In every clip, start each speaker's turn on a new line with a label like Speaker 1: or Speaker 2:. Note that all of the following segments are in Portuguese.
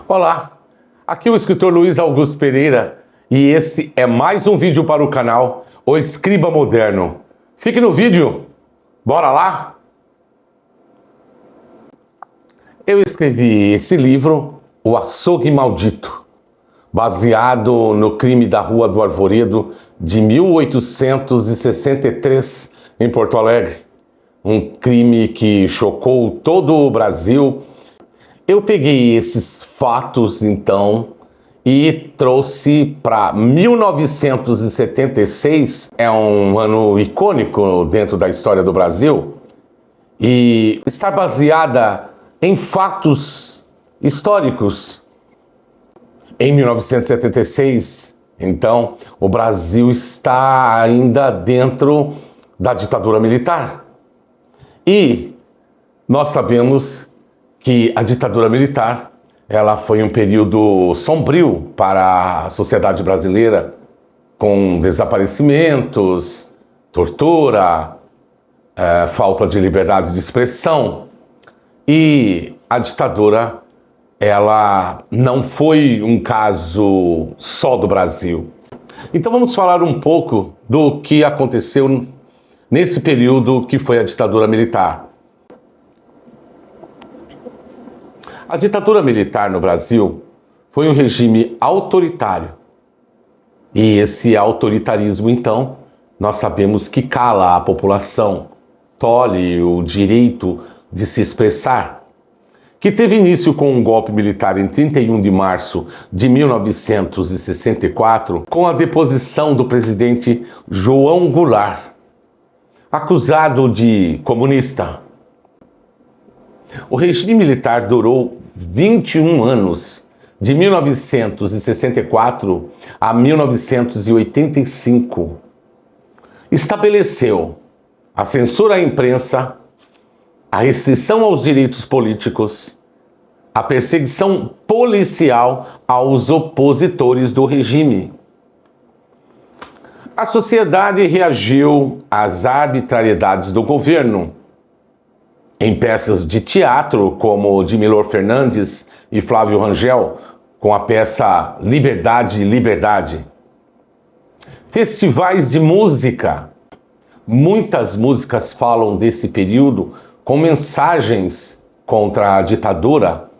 Speaker 1: Olá, aqui é o escritor Luiz Augusto Pereira e esse é mais um vídeo para o canal O Escriba Moderno. Fique no vídeo, bora lá? Eu escrevi esse livro, O Açougue Maldito, baseado no crime da Rua do Arvoredo de 1863 em Porto Alegre. Um crime que chocou todo o Brasil. Eu peguei esses fatos, então, e trouxe para 1976. É um ano icônico dentro da história do Brasil. E está baseada em fatos históricos. Em 1976, então, o Brasil está ainda dentro da ditadura militar. E nós sabemos que a ditadura militar, ela foi um período sombrio para a sociedade brasileira, com desaparecimentos, tortura, falta de liberdade de expressão. E a ditadura, ela não foi um caso só do Brasil. Então vamos falar um pouco do que aconteceu nesse período que foi a ditadura militar. A ditadura militar no Brasil foi um regime autoritário. E esse autoritarismo, então, nós sabemos que cala a população, tolhe o direito de se expressar, que teve início com um golpe militar em 31 de março de 1964, com a deposição do presidente João Goulart, acusado de comunista. O regime militar durou 21 anos, de 1964 a 1985. Estabeleceu a censura à imprensa, a restrição aos direitos políticos, a perseguição policial aos opositores do regime. A sociedade reagiu às arbitrariedades do governo. Em peças de teatro, como de Milor Fernandes e Flávio Rangel, com a peça Liberdade, Liberdade. Festivais de música. Muitas músicas falam desse período com mensagens contra a ditadura,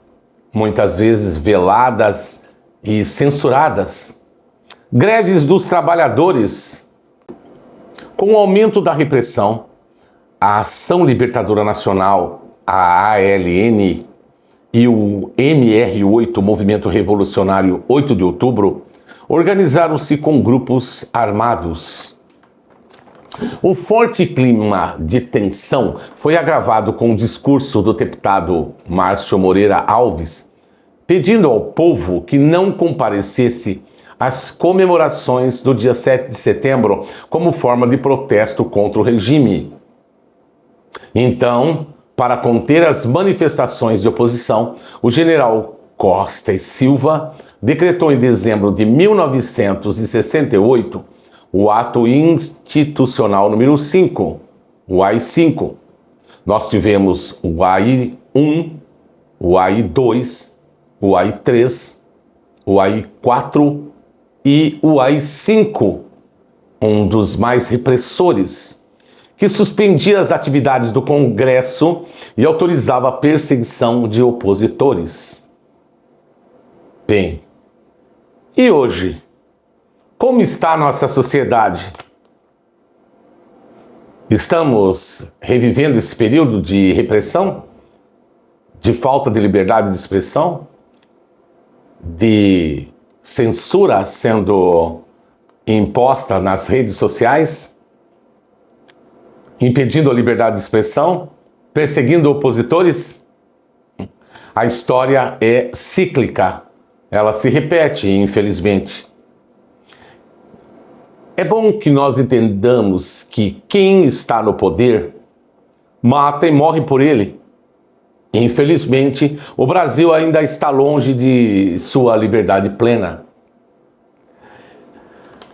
Speaker 1: muitas vezes veladas e censuradas. Greves dos trabalhadores. Com o aumento da repressão, a Ação Libertadora Nacional, a ALN, e o MR8, Movimento Revolucionário 8 de Outubro, organizaram-se com grupos armados. O forte clima de tensão foi agravado com o discurso do deputado Márcio Moreira Alves, pedindo ao povo que não comparecesse às comemorações do dia 7 de setembro como forma de protesto contra o regime. Então, para conter as manifestações de oposição, o general Costa e Silva decretou em dezembro de 1968 o Ato Institucional número 5, o AI-5. Nós tivemos o AI-1, o AI-2, o AI-3, o AI-4 e o AI-5, um dos mais repressores, que suspendia as atividades do Congresso e autorizava a perseguição de opositores. Bem, e hoje? Como está a nossa sociedade? Estamos revivendo esse período de repressão? De falta de liberdade de expressão? De censura sendo imposta nas redes sociais? Impedindo a liberdade de expressão? Perseguindo opositores? A história é cíclica. Ela se repete, infelizmente. É bom que nós entendamos que quem está no poder mata e morre por ele. Infelizmente, o Brasil ainda está longe de sua liberdade plena.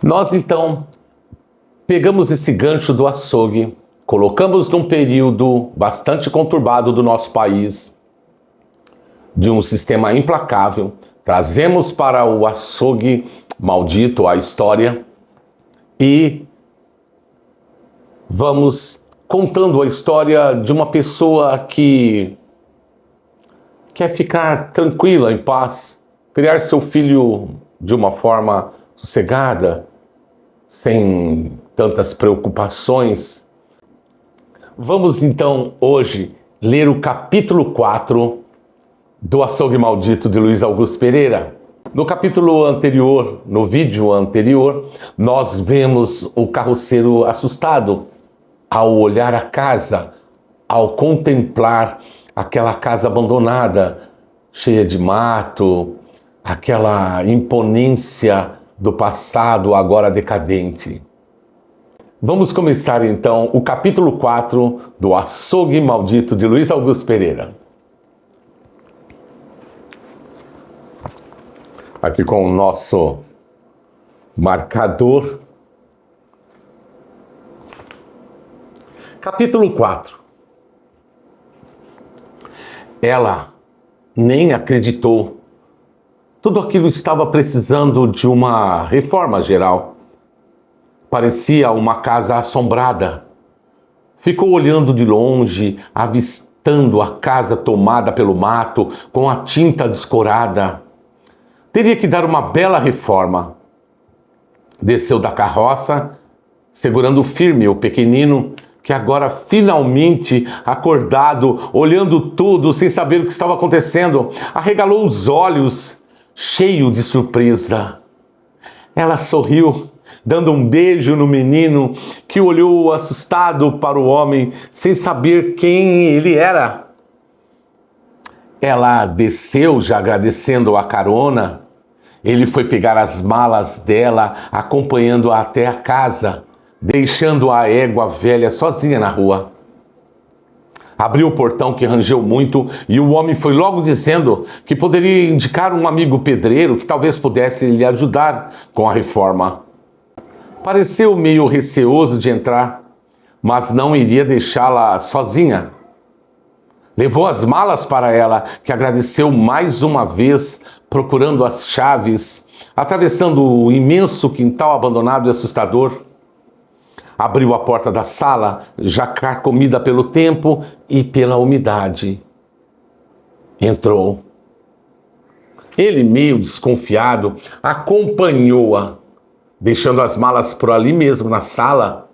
Speaker 1: Nós, então, pegamos esse gancho do açougue, colocamos num período bastante conturbado do nosso país, de um sistema implacável, trazemos para o açougue maldito a história e vamos contando a história de uma pessoa que quer ficar tranquila, em paz, criar seu filho de uma forma sossegada, sem tantas preocupações. Vamos então hoje ler o capítulo 4 do Açougue Maldito de Luiz Augusto Pereira. No capítulo anterior, no vídeo anterior, nós vemos o carroceiro assustado ao olhar a casa, ao contemplar aquela casa abandonada, cheia de mato, aquela imponência do passado agora decadente. Vamos começar então o capítulo 4 do Açougue Maldito de Luiz Augusto Pereira. Aqui com o nosso marcador. Capítulo 4. Ela nem acreditou. Tudo aquilo estava precisando de uma reforma geral. Parecia uma casa assombrada. Ficou olhando de longe, avistando a casa tomada pelo mato, com a tinta descorada. Teria que dar uma bela reforma. Desceu da carroça, segurando firme o pequenino, que agora finalmente acordado, olhando tudo sem saber o que estava acontecendo, arregalou os olhos, cheio de surpresa. Ela sorriu, dando um beijo no menino, que olhou assustado para o homem, sem saber quem ele era. Ela desceu, já agradecendo a carona. Ele foi pegar as malas dela, acompanhando-a até a casa, deixando a égua velha sozinha na rua. Abriu o portão, que rangeu muito, e o homem foi logo dizendo que poderia indicar um amigo pedreiro que talvez pudesse lhe ajudar com a reforma. Pareceu meio receoso de entrar, mas não iria deixá-la sozinha. Levou as malas para ela, que agradeceu mais uma vez, procurando as chaves, atravessando o imenso quintal abandonado e assustador. Abriu a porta da sala, já carcomida pelo tempo e pela umidade. Entrou. Ele, meio desconfiado, acompanhou-a, deixando as malas por ali mesmo na sala,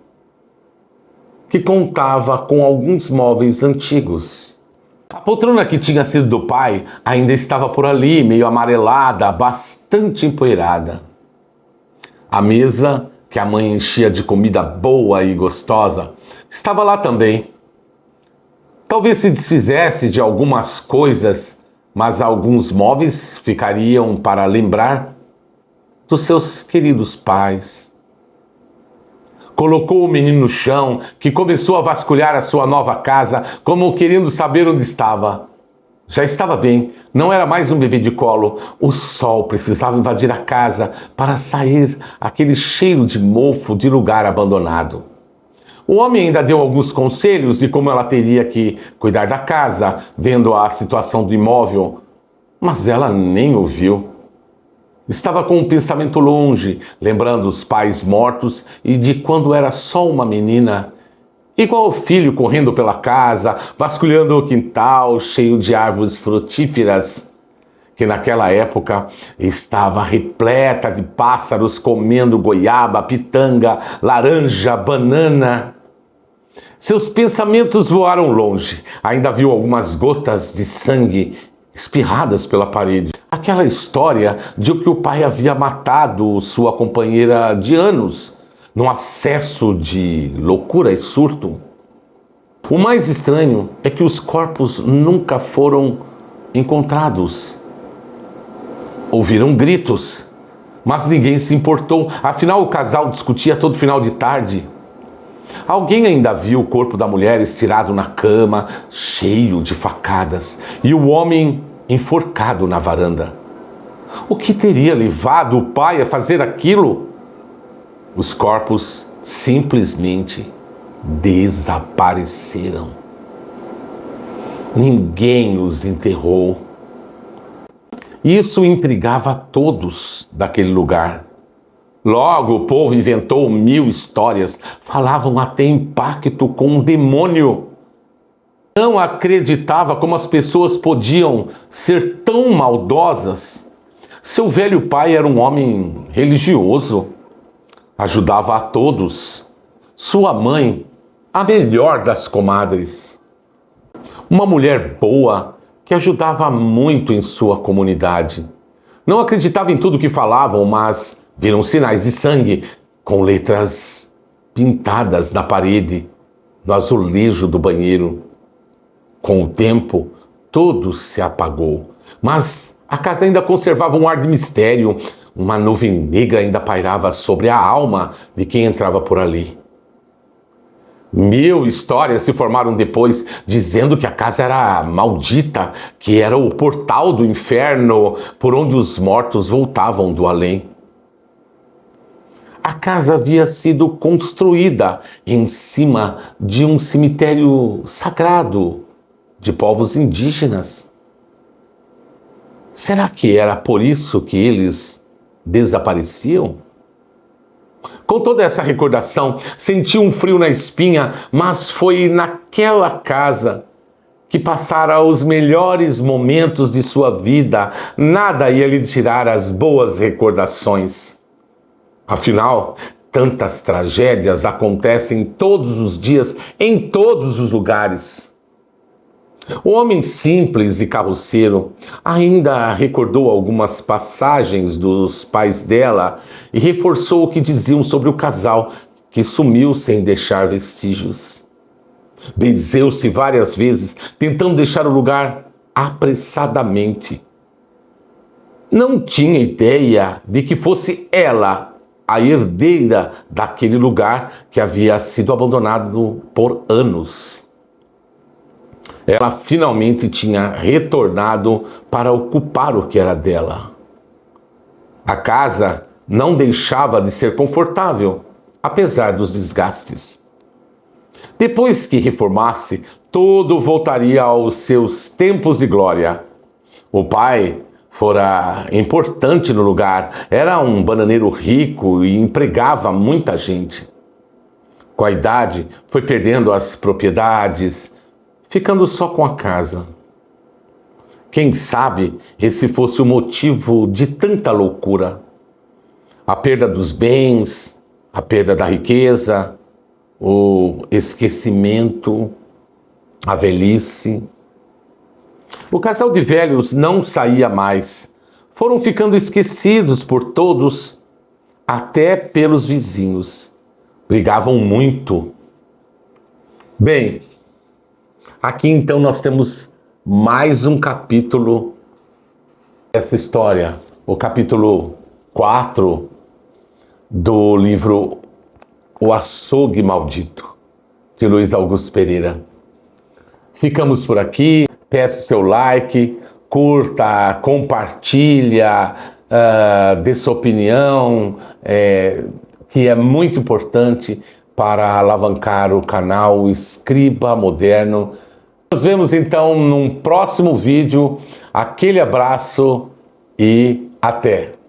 Speaker 1: que contava com alguns móveis antigos. A poltrona, que tinha sido do pai, ainda estava por ali, meio amarelada, bastante empoeirada. A mesa, que a mãe enchia de comida boa e gostosa, estava lá também. Talvez se desfizesse de algumas coisas, mas alguns móveis ficariam para lembrar dos seus queridos pais. Colocou o menino no chão, que começou a vasculhar a sua nova casa, como querendo saber onde estava. Já estava bem, não era mais um bebê de colo. O sol precisava invadir a casa para sair aquele cheiro de mofo de lugar abandonado. O homem ainda deu alguns conselhos de como ela teria que cuidar da casa, vendo a situação do imóvel, mas ela nem ouviu. Estava com o pensamento longe, lembrando os pais mortos e de quando era só uma menina, igual o filho correndo pela casa, vasculhando o quintal cheio de árvores frutíferas, que naquela época estava repleta de pássaros comendo goiaba, pitanga, laranja, banana. Seus pensamentos voaram longe. Ainda viu algumas gotas de sangue espirradas pela parede. Aquela história de que o pai havia matado sua companheira de anos, num acesso de loucura e surto. O mais estranho é que os corpos nunca foram encontrados. Ouviram gritos, mas ninguém se importou, afinal o casal discutia todo final de tarde. Alguém ainda viu o corpo da mulher estirado na cama, cheio de facadas, e o homem enforcado na varanda. O que teria levado o pai a fazer aquilo? Os corpos simplesmente desapareceram. Ninguém os enterrou. Isso intrigava a todos daquele lugar. Logo, o povo inventou 1000 histórias, falavam até em pacto com um demônio. Não acreditava como as pessoas podiam ser tão maldosas. Seu velho pai era um homem religioso, ajudava a todos. Sua mãe, a melhor das comadres. Uma mulher boa que ajudava muito em sua comunidade. Não acreditava em tudo que falavam, mas viram sinais de sangue com letras pintadas na parede, no azulejo do banheiro. Com o tempo, tudo se apagou, mas a casa ainda conservava um ar de mistério. Uma nuvem negra ainda pairava sobre a alma de quem entrava por ali. 1000 histórias se formaram depois, dizendo que a casa era maldita, que era o portal do inferno, por onde os mortos voltavam do além. A casa havia sido construída em cima de um cemitério sagrado de povos indígenas. Será que era por isso que eles desapareciam? Com toda essa recordação, senti um frio na espinha, mas foi naquela casa que passara os melhores momentos de sua vida. Nada ia lhe tirar as boas recordações. Afinal, tantas tragédias acontecem todos os dias, em todos os lugares. O homem simples e carroceiro ainda recordou algumas passagens dos pais dela e reforçou o que diziam sobre o casal que sumiu sem deixar vestígios. Benzeu-se várias vezes, tentando deixar o lugar apressadamente. Não tinha ideia de que fosse ela a herdeira daquele lugar que havia sido abandonado por anos. Ela finalmente tinha retornado para ocupar o que era dela. A casa não deixava de ser confortável, apesar dos desgastes. Depois que reformasse, tudo voltaria aos seus tempos de glória. O pai fora importante no lugar, era um bananeiro rico e empregava muita gente. Com a idade, foi perdendo as propriedades, ficando só com a casa. Quem sabe esse fosse o motivo de tanta loucura? A perda dos bens, a perda da riqueza, o esquecimento, a velhice. O casal de velhos não saía mais. Foram ficando esquecidos por todos, até pelos vizinhos. Brigavam muito. Bem, aqui então nós temos mais um capítulo dessa história, o capítulo 4 do livro O Açougue Maldito, de Luiz Augusto Pereira. Ficamos por aqui, peço seu like, curta, compartilha, dê sua opinião, que é muito importante para alavancar o canal Escriba Moderno. Nos vemos então num próximo vídeo. Aquele abraço e até!